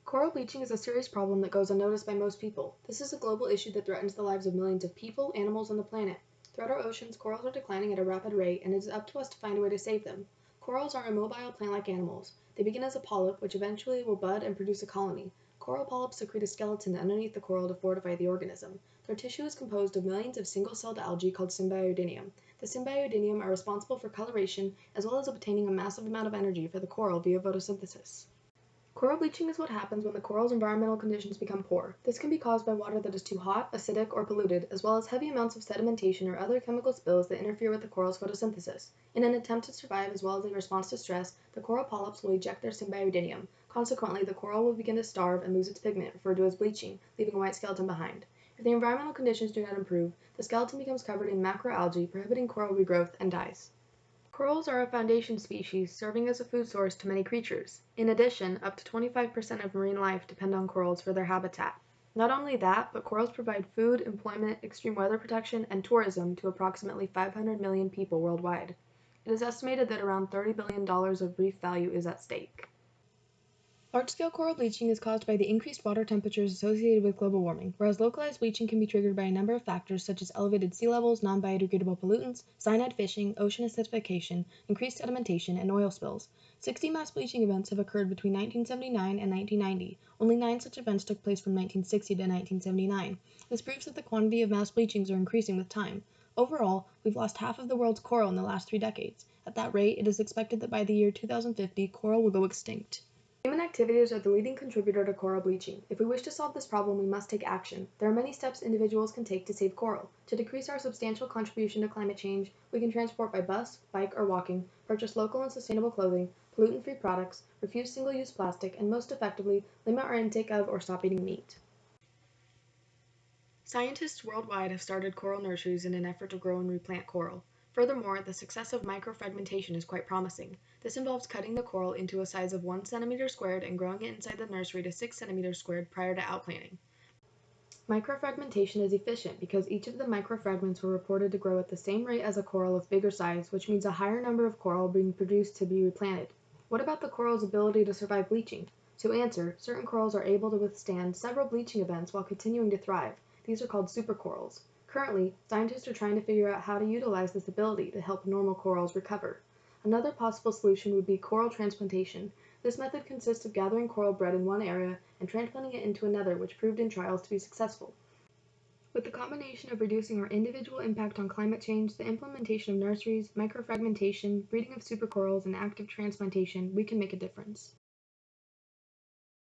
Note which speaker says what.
Speaker 1: Coral bleaching is a serious problem that goes unnoticed by most people. This is a global issue that threatens the lives of millions of people, animals, and the planet. Throughout our oceans, corals are declining at a rapid rate, and it is up to us to find a way to save them. Corals are immobile plant-like animals. They begin as a polyp, which eventually will bud and produce a colony. Coral polyps secrete a skeleton underneath the coral to fortify the organism. Their tissue is composed of millions of single-celled algae called symbiodinium. The symbiodinium are responsible for coloration, as well as obtaining a massive amount of energy for the coral via photosynthesis. Coral bleaching is what happens when the coral's environmental conditions become poor. This can be caused by water that is too hot, acidic, or polluted, as well as heavy amounts of sedimentation or other chemical spills that interfere with the coral's photosynthesis. In an attempt to survive as well as in response to stress, the coral polyps will eject their symbiodinium. Consequently, the coral will begin to starve and lose its pigment, referred to as bleaching, leaving a white skeleton behind. If the environmental conditions do not improve, the skeleton becomes covered in macro-algae, prohibiting coral regrowth, and dies. Corals are a foundation species, serving as a food source to many creatures. In addition, up to 25% of marine life depend on corals for their habitat. Not only that, but corals provide food, employment, extreme weather protection, and tourism to approximately 500 million people worldwide. It is estimated that around $30 billion of reef value is at stake. Large-scale coral bleaching is caused by the increased water temperatures associated with global warming, whereas localized bleaching can be triggered by a number of factors such as elevated sea levels, non-biodegradable pollutants, cyanide fishing, ocean acidification, increased sedimentation, and oil spills. 60 mass bleaching events have occurred between 1979 and 1990. Only 9 such events took place from 1960 to 1979. This proves that the quantity of mass bleachings are increasing with time. Overall, we've lost half of the world's coral in the last 3 decades. At that rate, it is expected that by the year 2050, coral will go extinct. Human activities are the leading contributor to coral bleaching. If we wish to solve this problem, we must take action. There are many steps individuals can take to save coral. To decrease our substantial contribution to climate change, we can transport by bus, bike, or walking, purchase local and sustainable clothing, pollutant-free products, refuse single-use plastic, and most effectively, limit our intake of or stop eating meat. Scientists worldwide have started coral nurseries in an effort to grow and replant coral. Furthermore, the success of microfragmentation is quite promising. This involves cutting the coral into a size of 1 centimeter squared and growing it inside the nursery to 6 centimeters squared prior to outplanting. Microfragmentation is efficient because each of the microfragments were reported to grow at the same rate as a coral of bigger size, which means a higher number of coral being produced to be replanted. What about the coral's ability to survive bleaching? To answer, certain corals are able to withstand several bleaching events while continuing to thrive. These are called supercorals. Currently, scientists are trying to figure out how to utilize this ability to help normal corals recover. Another possible solution would be coral transplantation. This method consists of gathering coral bred in one area and transplanting it into another, which proved in trials to be successful. With the combination of reducing our individual impact on climate change, the implementation of nurseries, microfragmentation, breeding of supercorals, and active transplantation, we can make a difference.